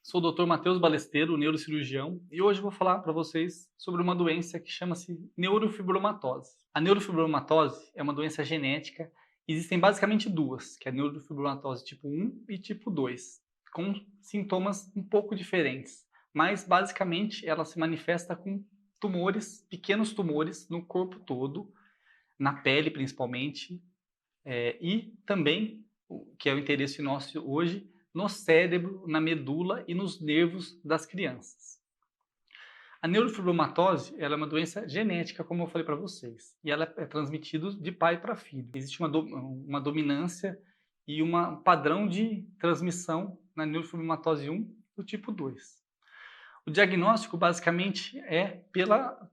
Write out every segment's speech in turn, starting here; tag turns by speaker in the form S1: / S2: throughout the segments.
S1: Sou o Dr. Matheus Balesteiro, neurocirurgião, e hoje eu vou falar para vocês sobre uma doença que chama-se neurofibromatose. A neurofibromatose é uma doença genética. Existem basicamente duas, que é a neurofibromatose tipo 1 e tipo 2, com sintomas um pouco diferentes, mas basicamente ela se manifesta com tumores, pequenos tumores no corpo todo, na pele principalmente, e também, o que é o interesse nosso hoje, no cérebro, na medula e nos nervos das crianças. A neurofibromatose, ela é uma doença genética, como eu falei para vocês, e ela é transmitida de pai para filho. Existe uma dominância e um padrão de transmissão na neurofibromatose 1 do tipo 2. O diagnóstico basicamente é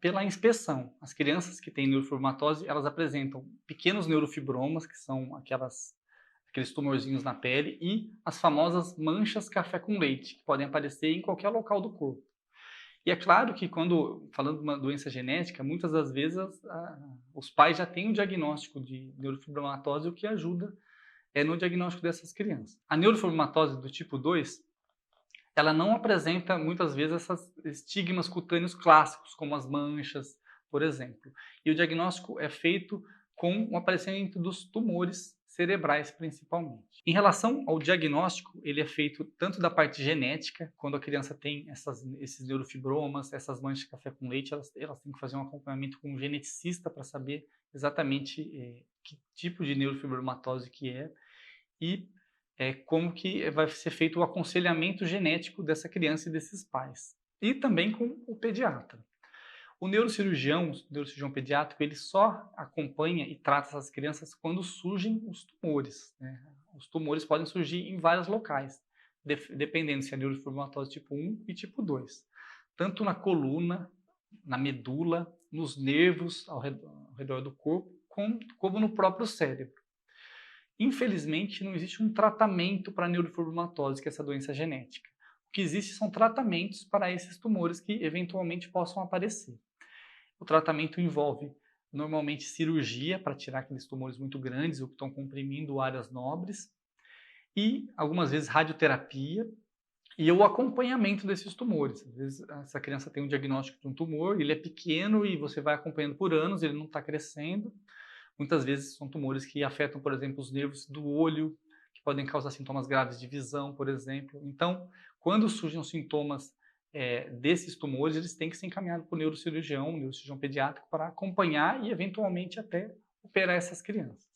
S1: pela inspeção. As crianças que têm neurofibromatose, elas apresentam pequenos neurofibromas, que são aqueles tumorzinhos na pele, e as famosas manchas café com leite, que podem aparecer em qualquer local do corpo. E é claro que quando, falando de uma doença genética, muitas das vezes os pais já têm o diagnóstico de neurofibromatose, o que ajuda no diagnóstico dessas crianças. A neurofibromatose do tipo 2, ela não apresenta muitas vezes esses estigmas cutâneos clássicos, como as manchas, por exemplo. E o diagnóstico é feito com o aparecimento dos tumores cerebrais, principalmente. Em relação ao diagnóstico, ele é feito tanto da parte genética, quando a criança tem esses neurofibromas, essas manchas de café com leite, elas têm que fazer um acompanhamento com um geneticista para saber exatamente que tipo de neurofibromatose que é, e como que vai ser feito o aconselhamento genético dessa criança e desses pais. E também com o pediatra. O neurocirurgião pediátrico, ele só acompanha e trata essas crianças quando surgem os tumores, né? Os tumores podem surgir em vários locais, dependendo se é neurofibromatose tipo 1 e tipo 2. Tanto na coluna, na medula, nos nervos ao redor do corpo, como no próprio cérebro. Infelizmente, não existe um tratamento para a neurofibromatose, que é essa doença genética. O que existe são tratamentos para esses tumores que eventualmente possam aparecer. O tratamento envolve normalmente cirurgia para tirar aqueles tumores muito grandes ou que estão comprimindo áreas nobres, e algumas vezes radioterapia e o acompanhamento desses tumores. Às vezes essa criança tem um diagnóstico de um tumor, ele é pequeno e você vai acompanhando por anos, ele não está crescendo. Muitas vezes são tumores que afetam, por exemplo, os nervos do olho, que podem causar sintomas graves de visão, por exemplo. Então, quando surgem os sintomas desses tumores, eles têm que ser encaminhados para o neurocirurgião pediátrico, para acompanhar e, eventualmente, até operar essas crianças.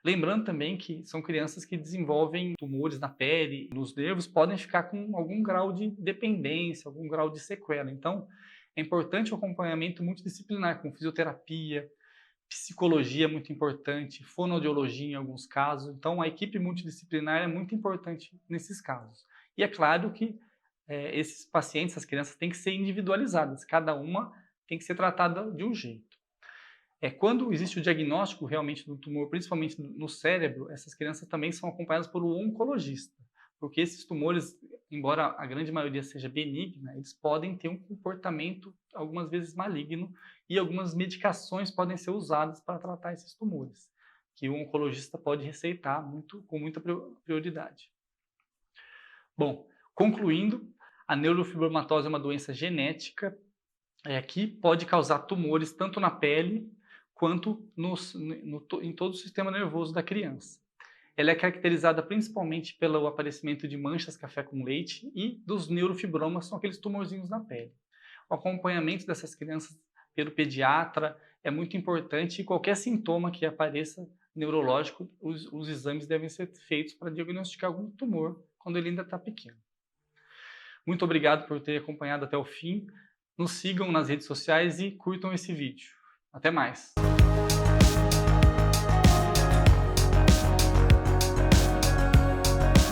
S1: Lembrando também que são crianças que desenvolvem tumores na pele, nos nervos, podem ficar com algum grau de dependência, algum grau de sequela. Então, é importante o acompanhamento multidisciplinar, com fisioterapia, psicologia é muito importante, fonoaudiologia em alguns casos. Então, a equipe multidisciplinar é muito importante nesses casos. E é claro que esses pacientes, essas crianças, têm que ser individualizadas. Cada uma tem que ser tratada de um jeito. Quando existe o diagnóstico realmente do tumor, principalmente no cérebro, essas crianças também são acompanhadas por um oncologista. Porque esses tumores, embora a grande maioria seja benigna, eles podem ter um comportamento, algumas vezes, maligno, e algumas medicações podem ser usadas para tratar esses tumores, que o oncologista pode receitar com muita prioridade. Bom, concluindo, a neurofibromatose é uma doença genética que pode causar tumores tanto na pele quanto em todo o sistema nervoso da criança. Ela é caracterizada principalmente pelo aparecimento de manchas café com leite e dos neurofibromas, são aqueles tumorzinhos na pele. O acompanhamento dessas crianças pelo pediatra é muito importante, e qualquer sintoma que apareça neurológico, os exames devem ser feitos para diagnosticar algum tumor quando ele ainda está pequeno. Muito obrigado por ter acompanhado até o fim. Nos sigam nas redes sociais e curtam esse vídeo. Até mais!